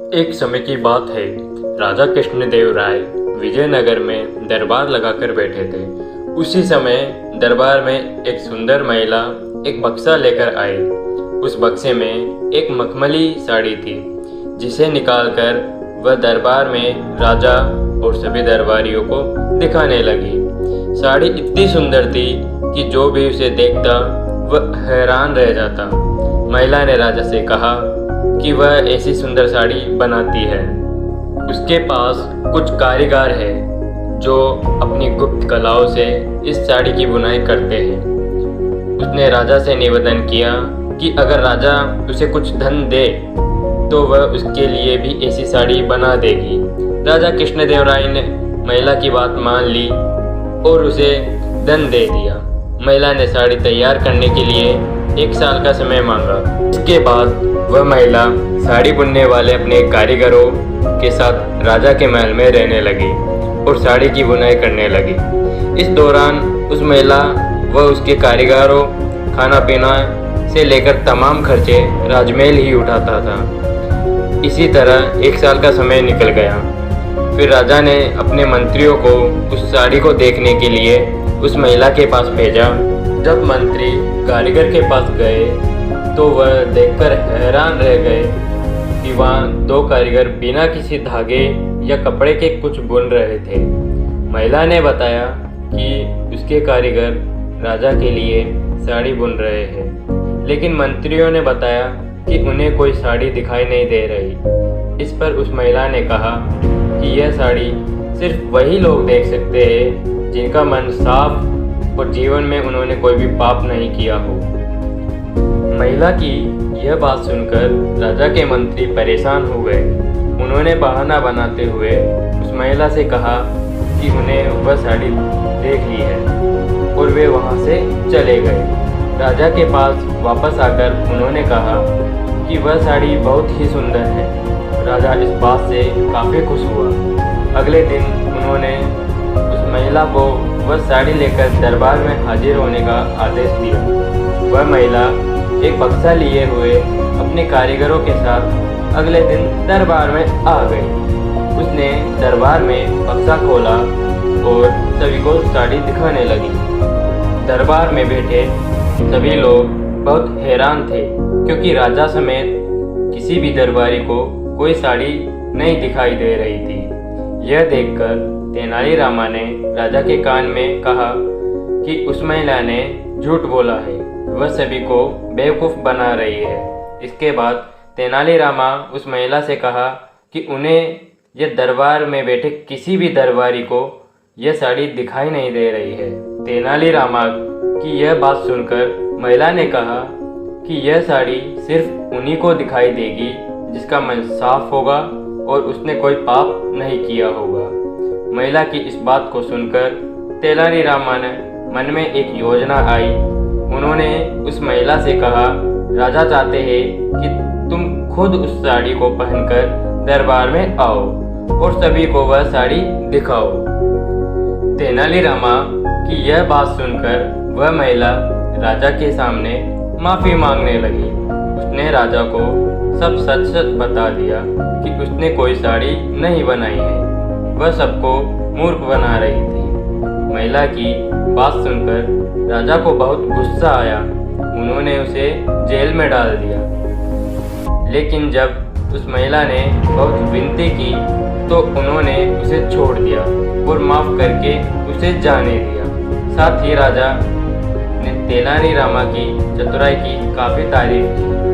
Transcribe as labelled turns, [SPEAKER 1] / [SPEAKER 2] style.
[SPEAKER 1] एक समय की बात है। राजा कृष्णदेव राय विजयनगर में दरबार लगाकर बैठे थे। उसी समय दरबार में एक सुंदर महिला एक बक्सा लेकर आई। उस बक्से में एक मखमली साड़ी थी, जिसे निकालकर वह दरबार में राजा और सभी दरबारियों को दिखाने लगी। साड़ी इतनी सुंदर थी कि जो भी उसे देखता वह हैरान रह जाता। महिला ने राजा से कहा कि वह ऐसी सुंदर साड़ी बनाती है। उसके पास कुछ कारीगर हैं जो अपनी गुप्त कलाओं से इस साड़ी की बुनाई करते हैं। उसने राजा से निवेदन किया कि अगर राजा उसे कुछ धन दे तो वह उसके लिए भी ऐसी साड़ी बना देगी। राजा कृष्णदेव राय ने महिला की बात मान ली और उसे धन दे दिया। महिला ने साड़ी तैयार करने के लिए 1 साल का समय मांगा। इसके बाद वह महिला साड़ी बुनने वाले अपने कारीगरों के साथ राजा के महल में रहने लगी और साड़ी की बुनाई करने लगी। इस दौरान उस महिला व उसके कारीगरों खाना पीना से लेकर तमाम खर्चे राजमहल ही उठाता था। इसी तरह 1 साल का समय निकल गया। फिर राजा ने अपने मंत्रियों को उस साड़ी को देखने के लिए उस महिला के पास भेजा। जब मंत्री कारीगर के पास गए तो वह देखकर हैरान रह गए कि वहाँ 2 कारीगर बिना किसी धागे या कपड़े के कुछ बुन रहे थे। महिला ने बताया कि उसके कारीगर राजा के लिए साड़ी बुन रहे हैं, लेकिन मंत्रियों ने बताया कि उन्हें कोई साड़ी दिखाई नहीं दे रही। इस पर उस महिला ने कहा कि यह साड़ी सिर्फ वही लोग देख सकते हैं जिनका मन साफ और जीवन में उन्होंने कोई भी पाप नहीं किया हो। महिला की यह बात सुनकर राजा के मंत्री परेशान हो गए। उन्होंने बहाना बनाते हुए उस महिला से कहा कि उन्हें वह साड़ी देख ली है और वे वहां से चले गए। राजा के पास वापस आकर उन्होंने कहा कि वह साड़ी बहुत ही सुंदर है। राजा इस बात से काफ़ी खुश हुआ। अगले दिन उन्होंने उस महिला को वह साड़ी लेकर दरबार में हाजिर होने का आदेश दिया। वह महिला एक बक्सा लिए हुए अपने कारीगरों के साथ अगले दिन दरबार में आ गई। उसने दरबार में बक्सा खोला और सभी को साड़ी दिखाने लगी। दरबार में बैठे सभी लोग बहुत हैरान थे, क्योंकि राजा समेत किसी भी दरबारी को कोई साड़ी नहीं दिखाई दे रही थी। यह देखकर तेनालीरामा ने राजा के कान में कहा कि उस महिला ने झूठ बोला है, वह सभी को बेवकूफ़ बना रही है। इसके बाद तेनालीरामा उस महिला से कहा कि उन्हें यह दरबार में बैठे किसी भी दरबारी को यह साड़ी दिखाई नहीं दे रही है। तेनालीरामा की यह बात सुनकर महिला ने कहा कि यह साड़ी सिर्फ उन्हीं को दिखाई देगी जिसका मन साफ होगा और उसने कोई पाप नहीं किया होगा। महिला की इस बात को सुनकर तेनालीरामा ने मन में एक योजना आई। उन्होंने उस महिला से कहा, राजा चाहते हैं कि तुम खुद उस साड़ी को पहनकर दरबार में आओ और सभी को वह साड़ी दिखाओ। तेनालीरामा की यह बात सुनकर वह महिला राजा के सामने माफ़ी मांगने लगी। उसने राजा को सब सच सच बता दिया कि उसने कोई साड़ी नहीं बनाई है, वह सबको मूर्ख बना रही थी। महिला की बात सुनकर राजा को बहुत गुस्सा आया। उन्होंने उसे जेल में डाल दिया। लेकिन जब उस महिला ने बहुत विनती की तो उन्होंने उसे छोड़ दिया और माफ़ करके उसे जाने दिया। साथ ही राजा ने तेनालीरामा की चतुराई की काफ़ी तारीफ की।